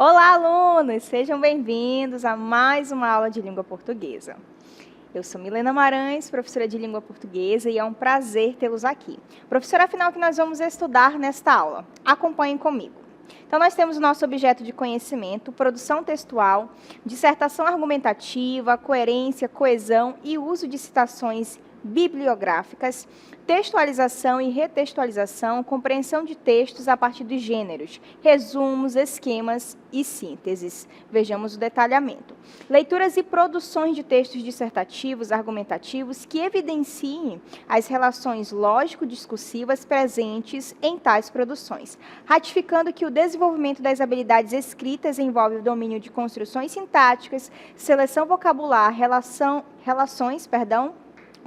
Olá, alunos! Sejam bem-vindos a mais uma aula de língua portuguesa. Eu sou Milena Marães, professora de língua portuguesa, e é um prazer tê-los aqui. Professora, afinal, o que nós vamos estudar nesta aula? Acompanhem comigo. Então, nós temos o nosso objeto de conhecimento, produção textual, dissertação argumentativa, coerência, coesão e uso de citações bibliográficas, textualização e retextualização, compreensão de textos a partir dos gêneros, resumos, esquemas e sínteses. Vejamos o detalhamento. Leituras e produções de textos dissertativos, argumentativos, que evidenciem as relações lógico-discursivas presentes em tais produções, ratificando que o desenvolvimento das habilidades escritas envolve o domínio de construções sintáticas, seleção vocabular, relações,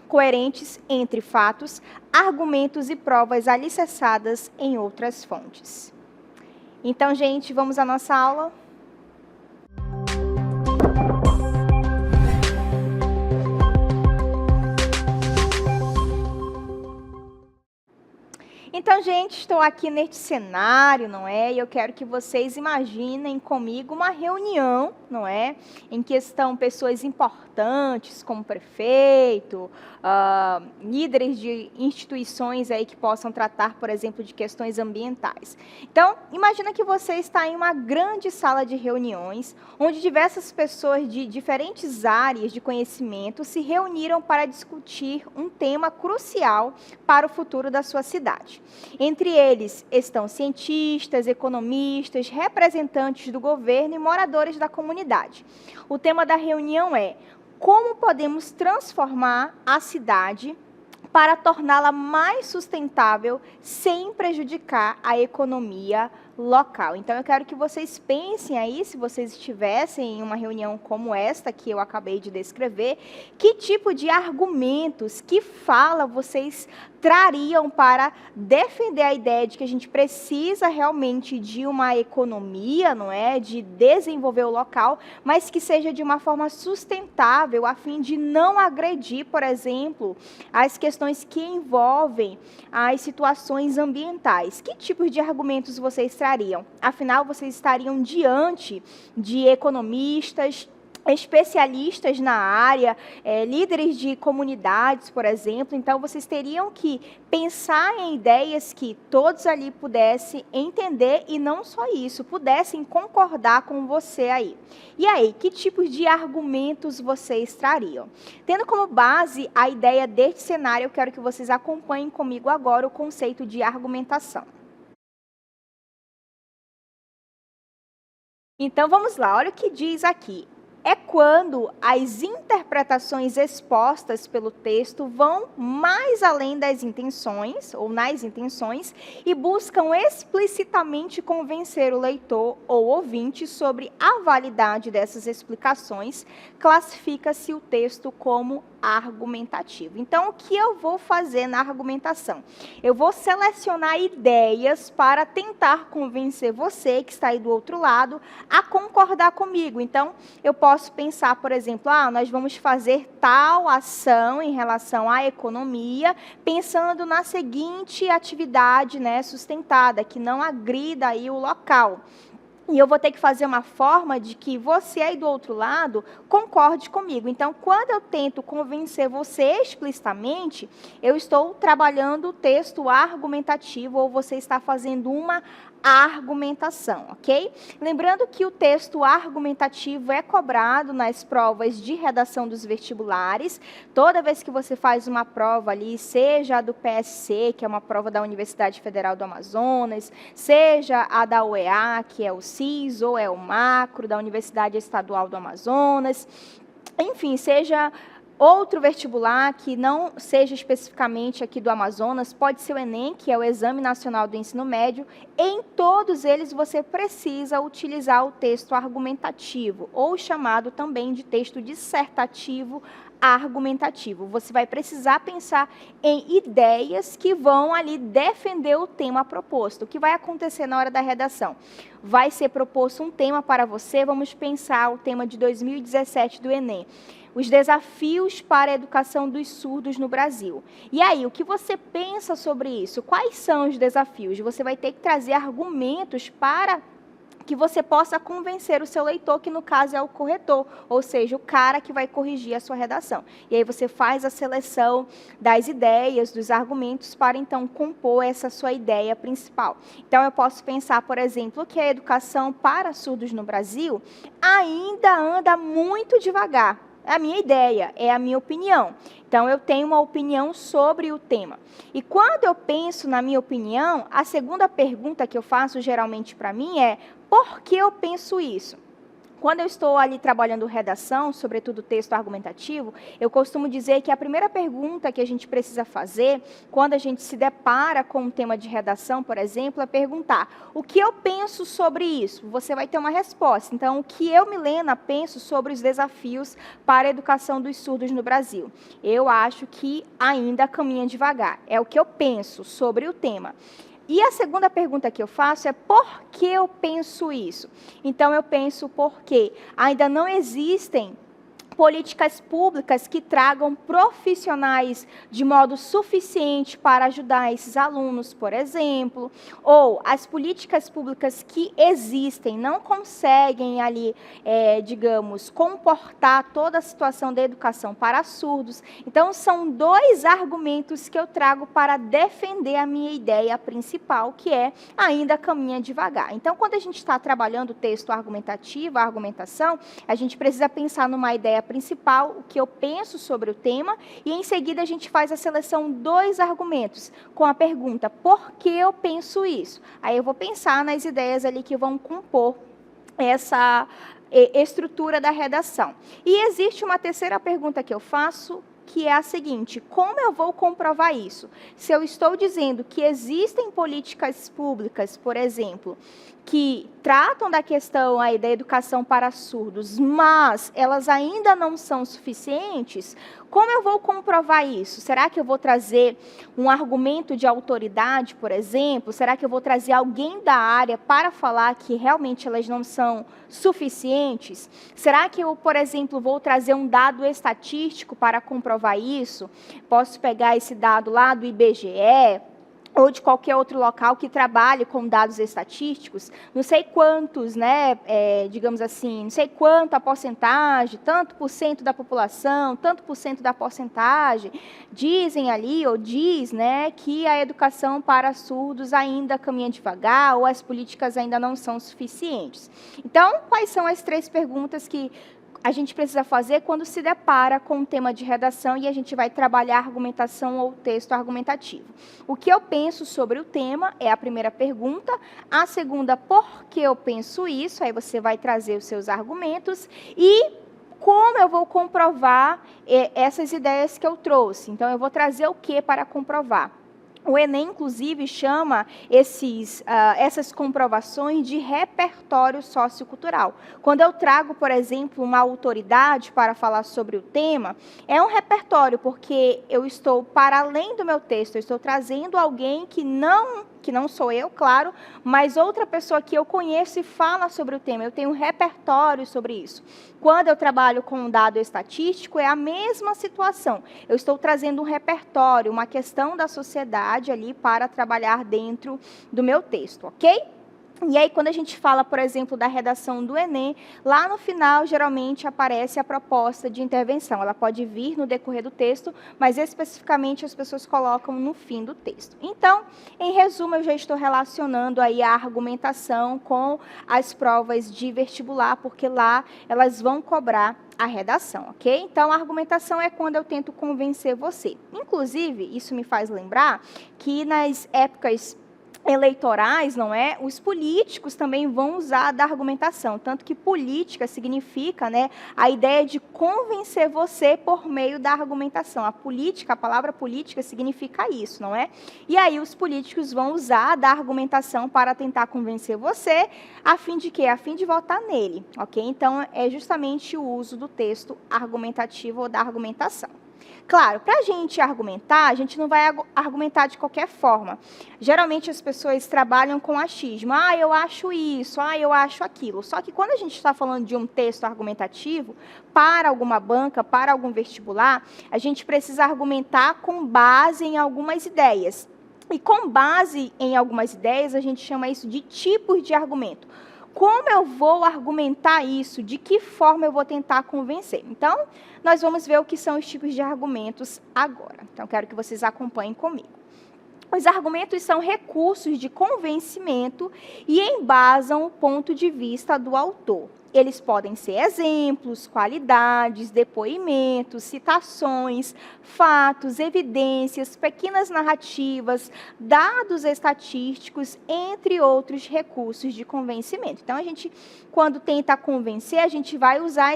coerentes entre fatos, argumentos e provas alicerçadas em outras fontes. Então, gente, vamos à nossa aula? Então, gente, estou aqui neste cenário, não é? E eu quero que vocês imaginem comigo uma reunião, não é? Em que estão pessoas importantes, como prefeito, líderes de instituições aí que possam tratar, por exemplo, de questões ambientais. Então, imagina que você está em uma grande sala de reuniões, onde diversas pessoas de diferentes áreas de conhecimento se reuniram para discutir um tema crucial para o futuro da sua cidade. Entre eles estão cientistas, economistas, representantes do governo e moradores da comunidade. O tema da reunião é: como podemos transformar a cidade para torná-la mais sustentável sem prejudicar a economia local. Então, eu quero que vocês pensem aí, se vocês estivessem em uma reunião como esta que eu acabei de descrever, que tipo de argumentos, que fala vocês trariam para defender a ideia de que a gente precisa realmente de uma economia, não é, de desenvolver o local, mas que seja de uma forma sustentável, a fim de não agredir, por exemplo, as questões que envolvem as situações ambientais. Que tipos de argumentos vocês trariam? Afinal, vocês estariam diante de economistas, especialistas na área, líderes de comunidades, por exemplo. Então, vocês teriam que pensar em ideias que todos ali pudessem entender e não só isso, pudessem concordar com você aí. E aí, que tipos de argumentos vocês trariam? Tendo como base a ideia deste cenário, eu quero que vocês acompanhem comigo agora o conceito de argumentação. Então, vamos lá, olha o que diz aqui. É quando as interpretações expostas pelo texto vão mais além das intenções, ou nas intenções, e buscam explicitamente convencer o leitor ou ouvinte sobre a validade dessas explicações, classifica-se o texto como argumentativo. Então, o que eu vou fazer na argumentação? Eu vou selecionar ideias para tentar convencer você, que está aí do outro lado, a concordar comigo. Então, eu posso pensar, por exemplo, nós vamos fazer tal ação em relação à economia, pensando na seguinte atividade, né, sustentada, que não agrida aí o local. E eu vou ter que fazer uma forma de que você aí do outro lado concorde comigo. Então, quando eu tento convencer você explicitamente, eu estou trabalhando o texto argumentativo ou você está fazendo uma argumentação, ok? Lembrando que o texto argumentativo é cobrado nas provas de redação dos vestibulares. Toda vez que você faz uma prova ali, seja a do PSC, que é uma prova da Universidade Federal do Amazonas, seja a da UEA, que é o CIS, ou é o Macro, da Universidade Estadual do Amazonas, enfim, seja outro vestibular que não seja especificamente aqui do Amazonas, pode ser o Enem, que é o Exame Nacional do Ensino Médio. Em todos eles você precisa utilizar o texto argumentativo, ou chamado também de texto dissertativo argumentativo. Você vai precisar pensar em ideias que vão ali defender o tema proposto. O que vai acontecer na hora da redação? Vai ser proposto um tema para você, vamos pensar o tema de 2017 do Enem. Os desafios para a educação dos surdos no Brasil. E aí, o que você pensa sobre isso? Quais são os desafios? Você vai ter que trazer argumentos para que você possa convencer o seu leitor, que no caso é o corretor, ou seja, o cara que vai corrigir a sua redação. E aí você faz a seleção das ideias, dos argumentos, para então compor essa sua ideia principal. Então eu posso pensar, por exemplo, que a educação para surdos no Brasil ainda anda muito devagar. É a minha ideia, é a minha opinião. Então, eu tenho uma opinião sobre o tema. E quando eu penso na minha opinião, a segunda pergunta que eu faço geralmente para mim é: por que eu penso isso? Quando eu estou ali trabalhando redação, sobretudo texto argumentativo, eu costumo dizer que a primeira pergunta que a gente precisa fazer, quando a gente se depara com um tema de redação, por exemplo, é perguntar: o que eu penso sobre isso? Você vai ter uma resposta. Então, o que eu, Milena, penso sobre os desafios para a educação dos surdos no Brasil? Eu acho que ainda caminha devagar. É o que eu penso sobre o tema. E a segunda pergunta que eu faço é: por que eu penso isso? Então, eu penso porque ainda não existem políticas públicas que tragam profissionais de modo suficiente para ajudar esses alunos, por exemplo, ou as políticas públicas que existem não conseguem ali, digamos, comportar toda a situação da educação para surdos. Então, são dois argumentos que eu trago para defender a minha ideia principal, que é ainda caminha devagar. Então, quando a gente está trabalhando o texto argumentativo, a argumentação, a gente precisa pensar numa ideia principal, o que eu penso sobre o tema, e em seguida a gente faz a seleção dos argumentos, com a pergunta: por que eu penso isso? Aí eu vou pensar nas ideias ali que vão compor essa estrutura da redação. E existe uma terceira pergunta que eu faço, que é a seguinte: como eu vou comprovar isso? Se eu estou dizendo que existem políticas públicas, por exemplo, que tratam da questão aí da educação para surdos, mas elas ainda não são suficientes, como eu vou comprovar isso? Será que eu vou trazer um argumento de autoridade, por exemplo? Será que eu vou trazer alguém da área para falar que realmente elas não são suficientes? Será que eu, por exemplo, vou trazer um dado estatístico para comprovar isso? Posso pegar esse dado lá do IBGE, ou de qualquer outro local que trabalhe com dados estatísticos, não sei quantos, né, digamos assim, não sei quanto a porcentagem, tanto por cento da população, tanto por cento da porcentagem, dizem ali, ou diz, né, que a educação para surdos ainda caminha devagar, ou as políticas ainda não são suficientes. Então, quais são as três perguntas que a gente precisa fazer quando se depara com um tema de redação e a gente vai trabalhar argumentação ou texto argumentativo? O que eu penso sobre o tema é a primeira pergunta. A segunda: por que eu penso isso? Aí você vai trazer os seus argumentos. E como eu vou comprovar essas ideias que eu trouxe? Então, eu vou trazer o que para comprovar? O Enem, inclusive, chama essas comprovações de repertório sociocultural. Quando eu trago, por exemplo, uma autoridade para falar sobre o tema, é um repertório, porque eu estou, para além do meu texto, eu estou trazendo alguém que não sou eu, claro, mas outra pessoa que eu conheço e fala sobre o tema. Eu tenho um repertório sobre isso. Quando eu trabalho com um dado estatístico, é a mesma situação. Eu estou trazendo um repertório, uma questão da sociedade ali para trabalhar dentro do meu texto, ok? E aí, quando a gente fala, por exemplo, da redação do Enem, lá no final, geralmente, aparece a proposta de intervenção. Ela pode vir no decorrer do texto, mas especificamente as pessoas colocam no fim do texto. Então, em resumo, eu já estou relacionando aí a argumentação com as provas de vestibular, porque lá elas vão cobrar a redação, ok? Então, a argumentação é quando eu tento convencer você. Inclusive, isso me faz lembrar que nas épocas eleitorais, não é? Os políticos também vão usar da argumentação, tanto que política significa, né, a ideia de convencer você por meio da argumentação. A política, a palavra política significa isso, não é? E aí os políticos vão usar da argumentação para tentar convencer você, a fim de quê? A fim de votar nele, ok? Então, é justamente o uso do texto argumentativo ou da argumentação. Claro, para a gente argumentar, a gente não vai argumentar de qualquer forma. Geralmente as pessoas trabalham com achismo. Ah, eu acho isso, ah, eu acho aquilo. Só que quando a gente está falando de um texto argumentativo, para alguma banca, para algum vestibular, a gente precisa argumentar com base em algumas ideias. E com base em algumas ideias, a gente chama isso de tipos de argumento. como eu vou argumentar isso? De que forma eu vou tentar convencer? Então, nós vamos ver o que são os tipos de argumentos agora. Então, quero que vocês acompanhem comigo. Os argumentos são recursos de convencimento e embasam o ponto de vista do autor. Eles podem ser exemplos, qualidades, depoimentos, citações, fatos, evidências, pequenas narrativas, dados estatísticos, entre outros recursos de convencimento. Então, a gente, quando tenta convencer, a gente vai usar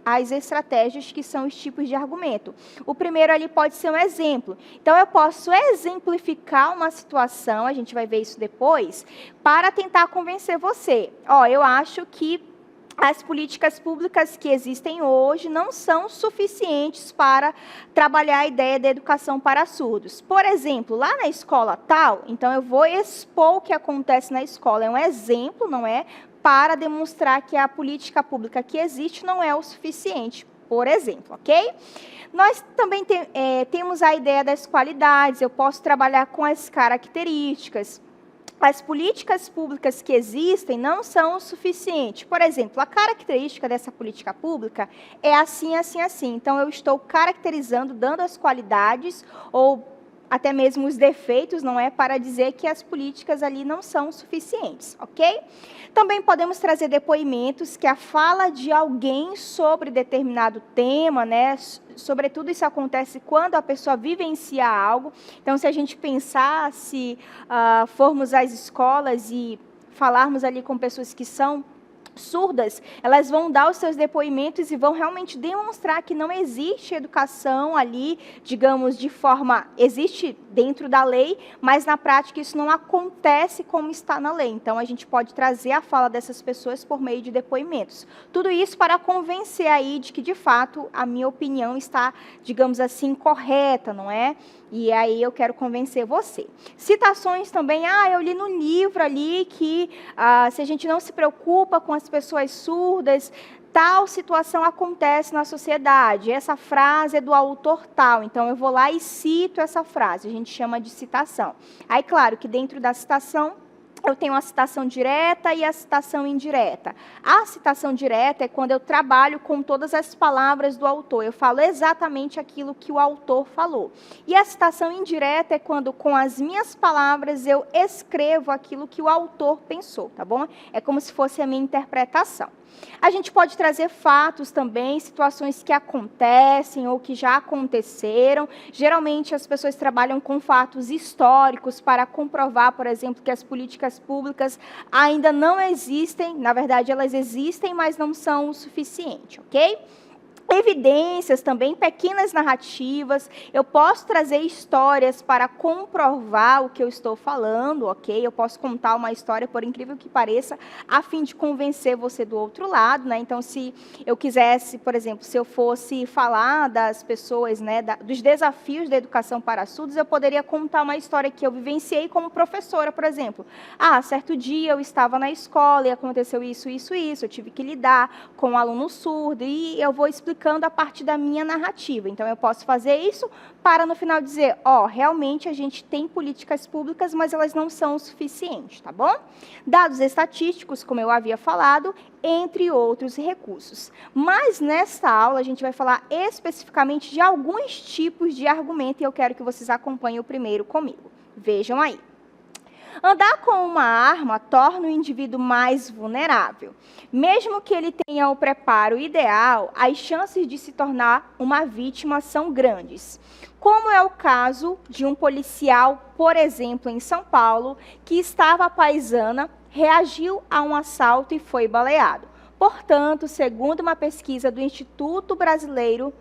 as estratégias que são os tipos de argumento. O primeiro ali pode ser um exemplo. Então, eu posso exemplificar uma situação, a gente vai ver isso depois, para tentar convencer você. Ó, eu acho que as políticas públicas que existem hoje não são suficientes para trabalhar a ideia da educação para surdos. Por exemplo, lá na escola tal, então eu vou expor o que acontece na escola. É um exemplo, não é? Para demonstrar que a política pública que existe não é o suficiente, por exemplo, ok? Nós também temos a ideia das qualidades, eu posso trabalhar com as características. As políticas públicas que existem não são o suficiente. Por exemplo, a característica dessa política pública é assim, assim, assim. Então, eu estou caracterizando, dando as qualidades ou até mesmo os defeitos, não é, para dizer que as políticas ali não são suficientes, ok? Também podemos trazer depoimentos, que é a fala de alguém sobre determinado tema, né? Sobretudo isso acontece quando a pessoa vivencia algo. Então, se a gente pensar, se formos às escolas e falarmos ali com pessoas que são surdas, elas vão dar os seus depoimentos e vão realmente demonstrar que não existe educação ali, digamos, de forma, existe dentro da lei, mas na prática isso não acontece como está na lei. Então, a gente pode trazer a fala dessas pessoas por meio de depoimentos. Tudo isso para convencer aí de que, de fato, a minha opinião está, digamos assim, correta, não é? E aí eu quero convencer você. Citações também, eu li no livro ali que se a gente não se preocupa com as pessoas surdas, tal situação acontece na sociedade. Essa frase é do autor tal, então eu vou lá e cito essa frase, a gente chama de citação. Aí, claro, que dentro da citação, eu tenho a citação direta e a citação indireta. A citação direta é quando eu trabalho com todas as palavras do autor. Eu falo exatamente aquilo que o autor falou. E a citação indireta é quando, com as minhas palavras, eu escrevo aquilo que o autor pensou, tá bom? É como se fosse a minha interpretação. A gente pode trazer fatos também, situações que acontecem ou que já aconteceram. Geralmente, as pessoas trabalham com fatos históricos para comprovar, por exemplo, que as políticas públicas ainda não existem. Na verdade, elas existem, mas não são o suficiente, ok? Evidências também, pequenas narrativas. Eu posso trazer histórias para comprovar o que eu estou falando, ok? Eu posso contar uma história, por incrível que pareça, a fim de convencer você do outro lado, né? Então, se eu quisesse, por exemplo, se eu fosse falar das pessoas, né, dos desafios da educação para surdos, eu poderia contar uma história que eu vivenciei como professora, por exemplo. Certo dia eu estava na escola e aconteceu isso, isso, isso. Eu tive que lidar com um aluno surdo e eu vou explicar a partir da minha narrativa. Então, eu posso fazer isso para, no final, dizer, realmente a gente tem políticas públicas, mas elas não são o suficiente, tá bom? Dados estatísticos, como eu havia falado, entre outros recursos. Mas, nesta aula, a gente vai falar especificamente de alguns tipos de argumento, e eu quero que vocês acompanhem o primeiro comigo. Vejam aí. Andar com uma arma torna o indivíduo mais vulnerável. Mesmo que ele tenha o preparo ideal, as chances de se tornar uma vítima são grandes. Como é o caso de um policial, por exemplo, em São Paulo, que estava à paisana, reagiu a um assalto e foi baleado. Portanto, segundo uma pesquisa do Instituto Brasileiro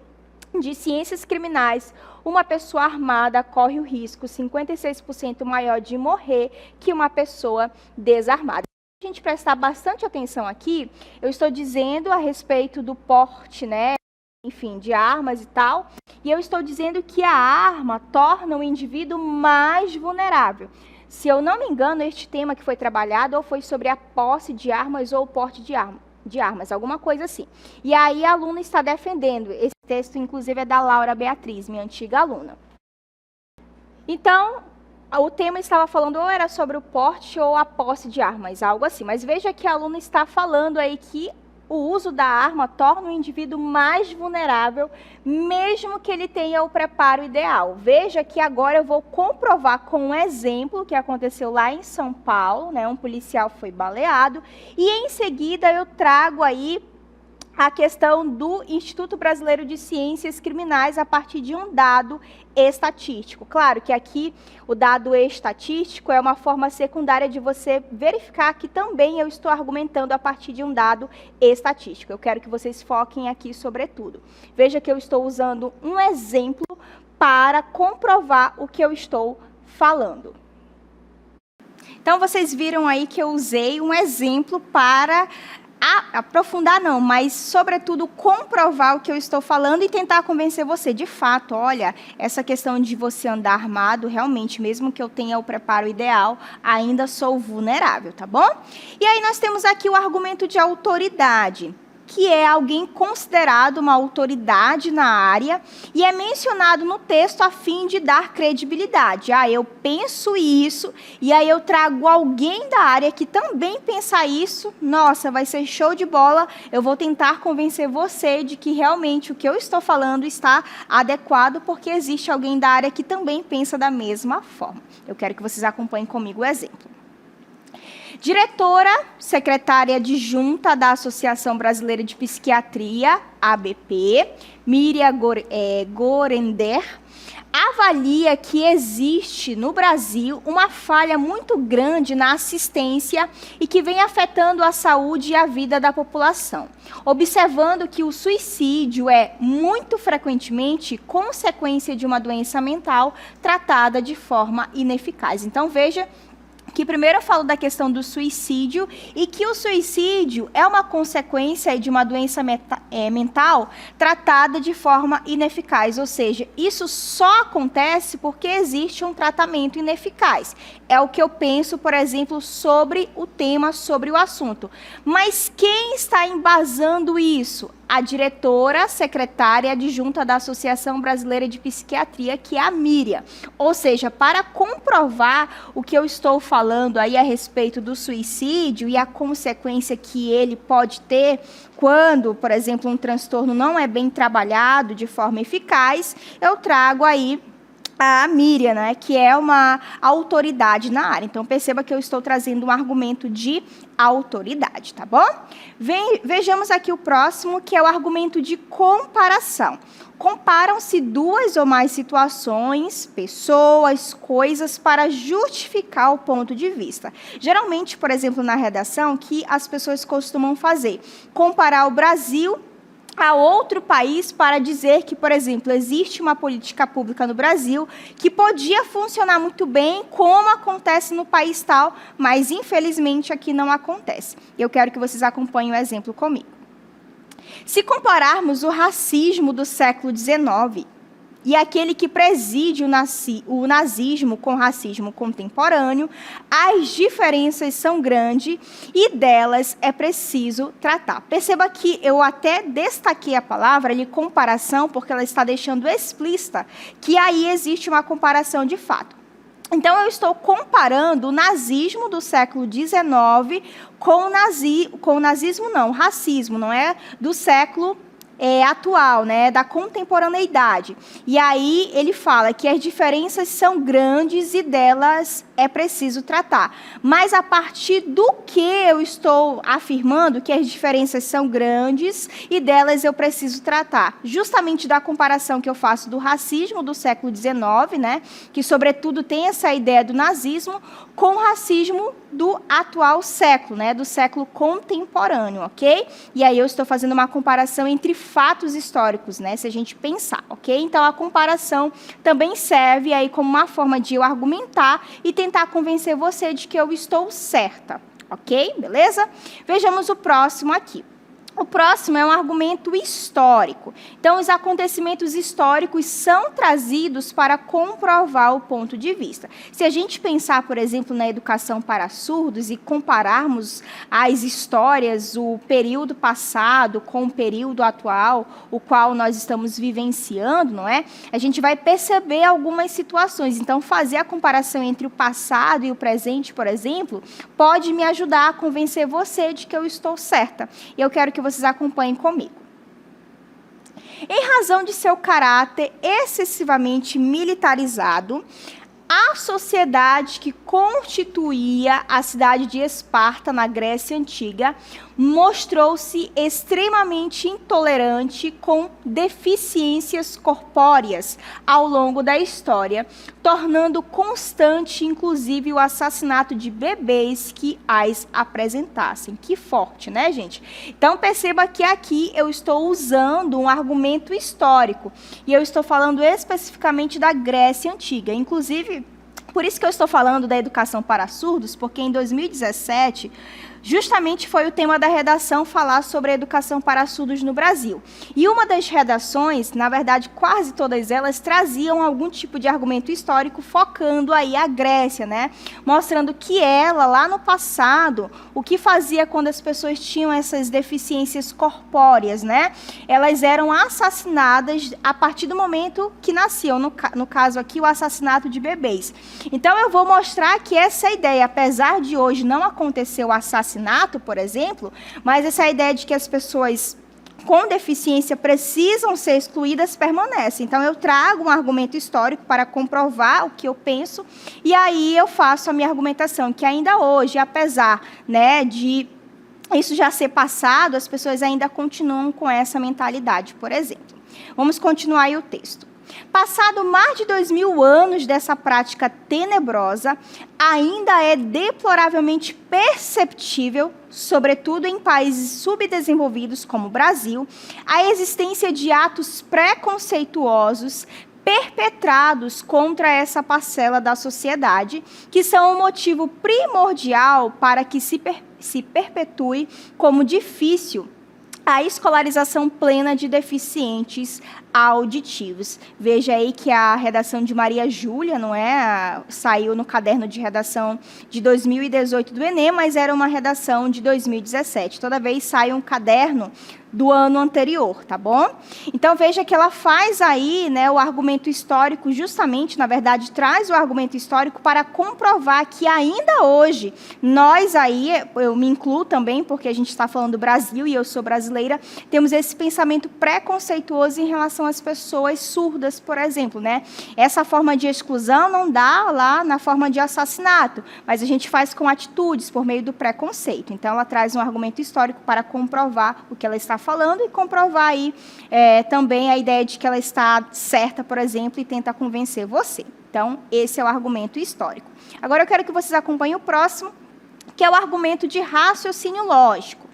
de Ciências Criminais, uma pessoa armada corre o risco 56% maior de morrer que uma pessoa desarmada. Se a gente prestar bastante atenção aqui, eu estou dizendo a respeito do porte, né, enfim, de armas e tal, e eu estou dizendo que a arma torna o indivíduo mais vulnerável. Se eu não me engano, este tema que foi trabalhado ou foi sobre a posse de armas ou o porte de armas, alguma coisa assim. E aí a aluna está defendendo. Esse texto, inclusive, é da Laura Beatriz, minha antiga aluna. Então, o tema estava falando ou era sobre o porte ou a posse de armas, algo assim. Mas veja que a aluna está falando aí que o uso da arma torna o indivíduo mais vulnerável, mesmo que ele tenha o preparo ideal. Veja que agora eu vou comprovar com um exemplo que aconteceu lá em São Paulo, né? Um policial foi baleado, e em seguida eu trago aí a questão do Instituto Brasileiro de Ciências Criminais a partir de um dado estatístico. Claro que aqui o dado estatístico é uma forma secundária de você verificar que também eu estou argumentando a partir de um dado estatístico. Eu quero que vocês foquem aqui sobretudo. Veja que eu estou usando um exemplo para comprovar o que eu estou falando. Então, vocês viram aí que eu usei um exemplo para aprofundar não, mas sobretudo comprovar o que eu estou falando e tentar convencer você. De fato, olha, essa questão de você andar armado, realmente, mesmo que eu tenha o preparo ideal, ainda sou vulnerável, tá bom? E aí nós temos aqui o argumento de autoridade, que é alguém considerado uma autoridade na área e é mencionado no texto a fim de dar credibilidade. Eu penso isso e aí eu trago alguém da área que também pensa isso. Nossa, vai ser show de bola. Eu vou tentar convencer você de que realmente o que eu estou falando está adequado porque existe alguém da área que também pensa da mesma forma. Eu quero que vocês acompanhem comigo o exemplo. Diretora, secretária adjunta da Associação Brasileira de Psiquiatria, ABP, Miriam Gorender, avalia que existe no Brasil uma falha muito grande na assistência e que vem afetando a saúde e a vida da população, observando que o suicídio é muito frequentemente consequência de uma doença mental tratada de forma ineficaz. Então, veja que primeiro eu falo da questão do suicídio e que o suicídio é uma consequência de uma doença mental tratada de forma ineficaz, ou seja, isso só acontece porque existe um tratamento ineficaz. É o que eu penso, por exemplo, sobre o tema, sobre o assunto. Mas quem está embasando isso? A diretora, secretária adjunta da Associação Brasileira de Psiquiatria, que é a Miriam. Ou seja, para comprovar o que eu estou falando aí a respeito do suicídio e a consequência que ele pode ter quando, por exemplo, um transtorno não é bem trabalhado de forma eficaz, eu trago aí a Miriam, né, que é uma autoridade na área. Então, perceba que eu estou trazendo um argumento de autoridade, tá bom? Vejamos aqui o próximo, que é o argumento de comparação. Comparam-se duas ou mais situações, pessoas, coisas para justificar o ponto de vista. Geralmente, por exemplo, na redação, que as pessoas costumam fazer, comparar o Brasil a outro país para dizer que, por exemplo, existe uma política pública no Brasil que podia funcionar muito bem, como acontece no país tal, mas infelizmente aqui não acontece. Eu quero que vocês acompanhem o exemplo comigo. Se compararmos o racismo do século XIX e aquele que preside o nazismo com o racismo contemporâneo, as diferenças são grandes e delas é preciso tratar. Perceba que eu até destaquei a palavra de comparação, porque ela está deixando explícita que aí existe uma comparação de fato. Então, eu estou comparando o nazismo do século XIX com o nazismo, não, o racismo, não é do século atual, né, da contemporaneidade. E aí ele fala que as diferenças são grandes e delas é preciso tratar. Mas a partir do que eu estou afirmando que as diferenças são grandes e delas eu preciso tratar? Justamente da comparação que eu faço do racismo do século XIX, né, que sobretudo tem essa ideia do nazismo, com o racismo do atual século, né, do século contemporâneo, ok? E aí eu estou fazendo uma comparação entre fatos históricos, né, se a gente pensar, ok? Então, a comparação também serve aí como uma forma de eu argumentar e tentar convencer você de que eu estou certa, ok? Beleza? Vejamos o próximo aqui. O próximo é um argumento histórico. Então, os acontecimentos históricos são trazidos para comprovar o ponto de vista. Se a gente pensar, por exemplo, na educação para surdos e compararmos as histórias, o período passado com o período atual, o qual nós estamos vivenciando, não é? A gente vai perceber algumas situações. Então, fazer a comparação entre o passado e o presente, por exemplo, pode me ajudar a convencer você de que eu estou certa. E eu quero que vocês acompanhem comigo. Em razão de seu caráter excessivamente militarizado, a sociedade que constituía a cidade de Esparta, na Grécia Antiga, mostrou-se extremamente intolerante com deficiências corpóreas ao longo da história, tornando constante, inclusive, o assassinato de bebês que as apresentassem. Que forte, né, gente? Então, perceba que aqui eu estou usando um argumento histórico, e eu estou falando especificamente da Grécia Antiga. Inclusive, por isso que eu estou falando da educação para surdos, porque em 2017, justamente foi o tema da redação falar sobre a educação para surdos no Brasil. E uma das redações, na verdade, quase todas elas, traziam algum tipo de argumento histórico focando aí a Grécia, né? Mostrando que ela, lá no passado, o que fazia quando as pessoas tinham essas deficiências corpóreas, né? Elas eram assassinadas a partir do momento que nasciam, no caso aqui, o assassinato de bebês. Então, eu vou mostrar que essa ideia, apesar de hoje não acontecer o assassinato, por exemplo, mas essa ideia de que as pessoas com deficiência precisam ser excluídas permanece. Então, eu trago um argumento histórico para comprovar o que eu penso, e aí eu faço a minha argumentação, que ainda hoje, apesar, né, de isso já ser passado, as pessoas ainda continuam com essa mentalidade, por exemplo. Vamos continuar aí o texto. Passado mais de 2000 anos dessa prática tenebrosa, ainda é deploravelmente perceptível, sobretudo em países subdesenvolvidos como o Brasil, a existência de atos preconceituosos perpetrados contra essa parcela da sociedade, que são um motivo primordial para que se perpetue como difícil a escolarização plena de deficientes auditivos. Veja aí que a redação de Maria Júlia, não é, saiu no caderno de redação de 2018 do Enem, mas era uma redação de 2017. Toda vez sai um caderno do ano anterior, tá bom? Então, veja que ela faz aí, né, o argumento histórico, justamente, na verdade, traz o argumento histórico para comprovar que ainda hoje, nós aí, eu me incluo também, porque a gente está falando do Brasil e eu sou brasileira, temos esse pensamento preconceituoso em relação às pessoas surdas, por exemplo, né? Essa forma de exclusão não dá lá na forma de assassinato, mas a gente faz com atitudes, por meio do preconceito. Então, ela traz um argumento histórico para comprovar o que ela está falando e comprovar aí também a ideia de que ela está certa, por exemplo, e tenta convencer você. Então, esse é o argumento histórico. Agora, eu quero que vocês acompanhem o próximo, que é o argumento de raciocínio lógico.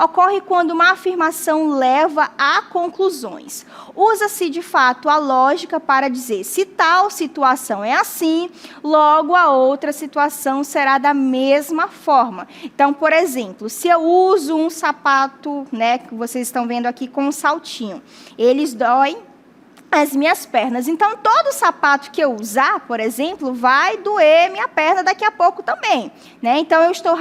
Ocorre quando uma afirmação leva a conclusões. Usa-se, de fato, a lógica para dizer se tal situação é assim, logo a outra situação será da mesma forma. Então, por exemplo, se eu uso um sapato, né, que vocês estão vendo aqui com um saltinho, eles doem as minhas pernas. Então, todo sapato que eu usar, por exemplo, vai doer minha perna daqui a pouco também, né? Então, eu estou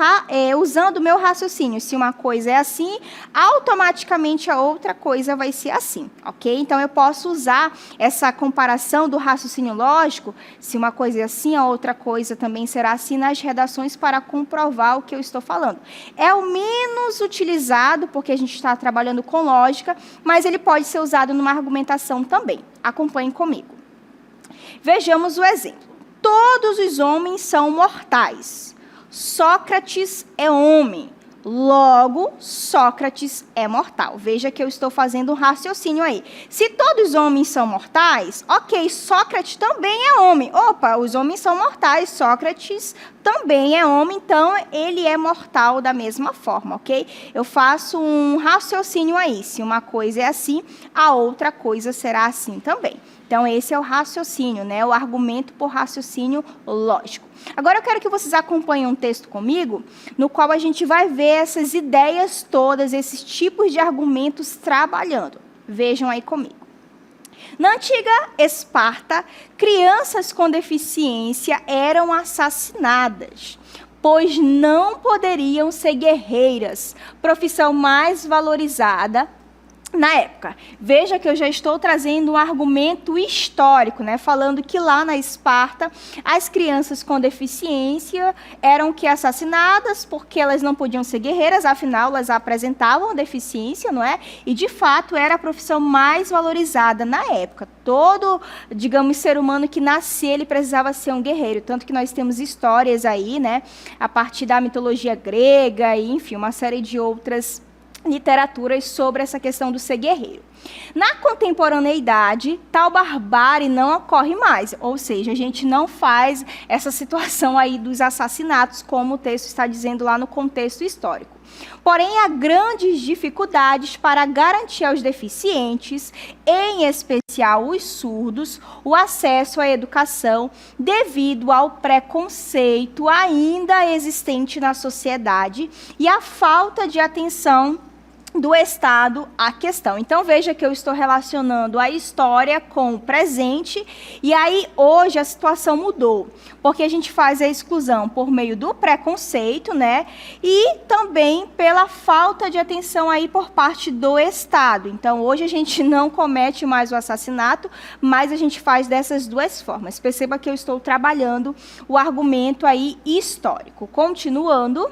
usando o meu raciocínio. Se uma coisa é assim, automaticamente a outra coisa vai ser assim, ok? Então, eu posso usar essa comparação do raciocínio lógico, se uma coisa é assim, a outra coisa também será assim, nas redações para comprovar o que eu estou falando. É o menos utilizado, porque a gente está trabalhando com lógica, mas ele pode ser usado numa argumentação também. Acompanhem comigo. Vejamos o exemplo. Todos os homens são mortais. Sócrates é homem. Logo, Sócrates é mortal. Veja que eu estou fazendo um raciocínio aí. Se todos os homens são mortais, ok, Sócrates também é homem. Opa, os homens são mortais, Sócrates também é homem, então ele é mortal da mesma forma, ok? Eu faço um raciocínio aí. Se uma coisa é assim, a outra coisa será assim também. Então, esse é o raciocínio, né? O argumento por raciocínio lógico. Agora eu quero que vocês acompanhem um texto comigo, no qual a gente vai ver essas ideias todas, esses tipos de argumentos trabalhando. Vejam aí comigo. Na antiga Esparta, crianças com deficiência eram assassinadas, pois não poderiam ser guerreiras, profissão mais valorizada na época. Veja que eu já estou trazendo um argumento histórico, né? Falando que lá na Esparta, as crianças com deficiência eram assassinadas porque elas não podiam ser guerreiras, afinal, elas apresentavam deficiência, não é? E, de fato, era a profissão mais valorizada na época. Todo, digamos, ser humano que nascia, ele precisava ser um guerreiro. Tanto que nós temos histórias aí, né? A partir da mitologia grega e, enfim, uma série de outras literaturas sobre essa questão do ser guerreiro. Na contemporaneidade, tal barbárie não ocorre mais, ou seja, a gente não faz essa situação aí dos assassinatos, como o texto está dizendo lá no contexto histórico. Porém, há grandes dificuldades para garantir aos deficientes, em especial os surdos, o acesso à educação devido ao preconceito ainda existente na sociedade e à falta de atenção do Estado à questão. Então, veja que eu estou relacionando a história com o presente, e aí hoje a situação mudou, porque a gente faz a exclusão por meio do preconceito, né, e também pela falta de atenção aí por parte do Estado. Então, hoje a gente não comete mais o assassinato, mas a gente faz dessas duas formas. Perceba que eu estou trabalhando o argumento aí histórico. Continuando.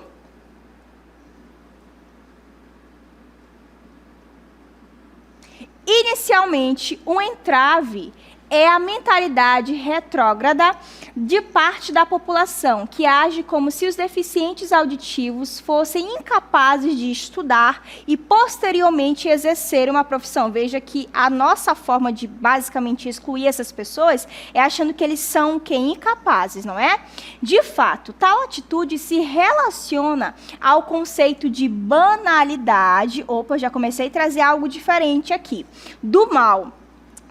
Inicialmente, um entrave é a mentalidade retrógrada de parte da população, que age como se os deficientes auditivos fossem incapazes de estudar e, posteriormente, exercer uma profissão. Veja que a nossa forma de, basicamente, excluir essas pessoas é achando que eles são incapazes, não é? De fato, tal atitude se relaciona ao conceito de banalidade. Opa, já comecei a trazer algo diferente aqui. Do mal,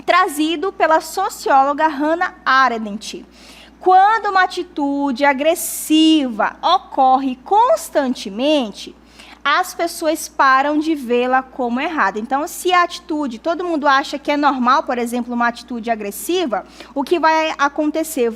trazido pela socióloga Hannah Arendt. Quando uma atitude agressiva ocorre constantemente, as pessoas param de vê-la como errada. Então, se a atitude, todo mundo acha que é normal, por exemplo, uma atitude agressiva, o que vai acontecer?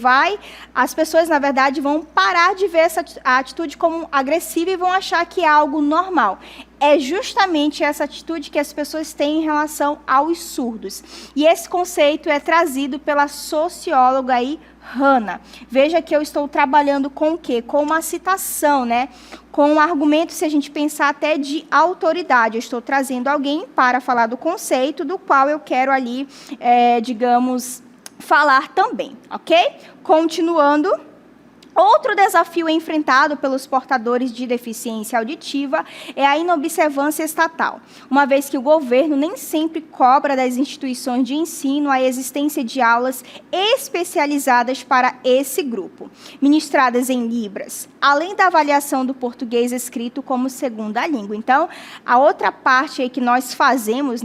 As pessoas, na verdade, vão parar de ver a atitude como agressiva e vão achar que é algo normal. É justamente essa atitude que as pessoas têm em relação aos surdos. E esse conceito é trazido pela socióloga aí, Hannah. Veja que eu estou trabalhando com o quê? Com uma citação, né? Com um argumento, se a gente pensar até de autoridade. Eu estou trazendo alguém para falar do conceito do qual eu quero ali, digamos, falar também, ok? Continuando. Outro desafio enfrentado pelos portadores de deficiência auditiva é a inobservância estatal, uma vez que o governo nem sempre cobra das instituições de ensino a existência de aulas especializadas para esse grupo, ministradas em Libras, além da avaliação do português escrito como segunda língua. Então, a outra parte aí que nós fazemos,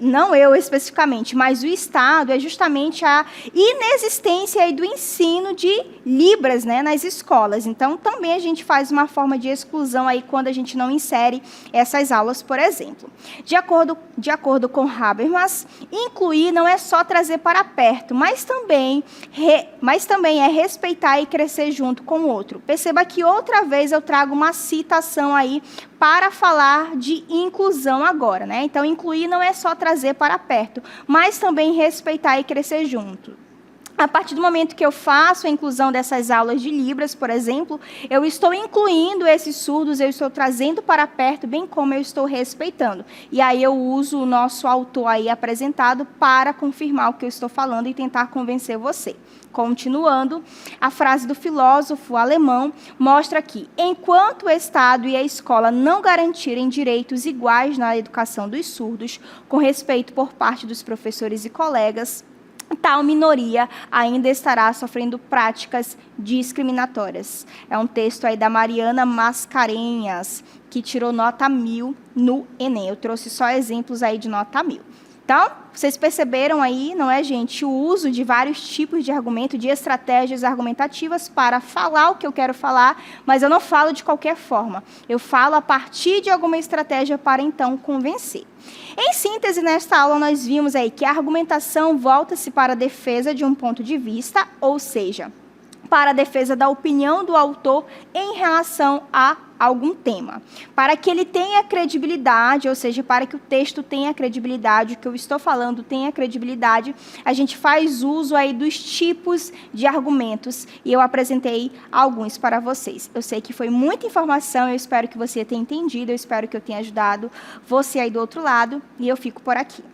não eu especificamente, mas o Estado, é justamente a inexistência aí do ensino de Libras, né, nas escolas. Então, também a gente faz uma forma de exclusão aí quando a gente não insere essas aulas, por exemplo. De acordo com Habermas, incluir não é só trazer para perto, mas também é respeitar e crescer junto com o outro. Perceba que outra vez eu trago uma citação aí para falar de inclusão agora, né? Então, incluir não é só trazer para perto, mas também respeitar e crescer junto. A partir do momento que eu faço a inclusão dessas aulas de Libras, por exemplo, eu estou incluindo esses surdos, eu estou trazendo para perto, bem como eu estou respeitando. E aí eu uso o nosso autor aí apresentado para confirmar o que eu estou falando e tentar convencer você. Continuando, a frase do filósofo alemão mostra que, enquanto o Estado e a escola não garantirem direitos iguais na educação dos surdos, com respeito por parte dos professores e colegas, tal minoria ainda estará sofrendo práticas discriminatórias. É um texto aí da Mariana Mascarenhas, que tirou nota 1000 no Enem. Eu trouxe só exemplos aí de nota 1000. Então, vocês perceberam aí, não é, gente, o uso de vários tipos de argumento, de estratégias argumentativas para falar o que eu quero falar, mas eu não falo de qualquer forma. Eu falo a partir de alguma estratégia para, então, convencer. Em síntese, nesta aula, nós vimos aí que a argumentação volta-se para a defesa de um ponto de vista, ou seja, para a defesa da opinião do autor em relação a algum tema. Para que ele tenha credibilidade, ou seja, para que o texto tenha credibilidade, o que eu estou falando tenha credibilidade, a gente faz uso aí dos tipos de argumentos, e eu apresentei alguns para vocês. Eu sei que foi muita informação, eu espero que você tenha entendido, eu espero que eu tenha ajudado você aí do outro lado, e eu fico por aqui.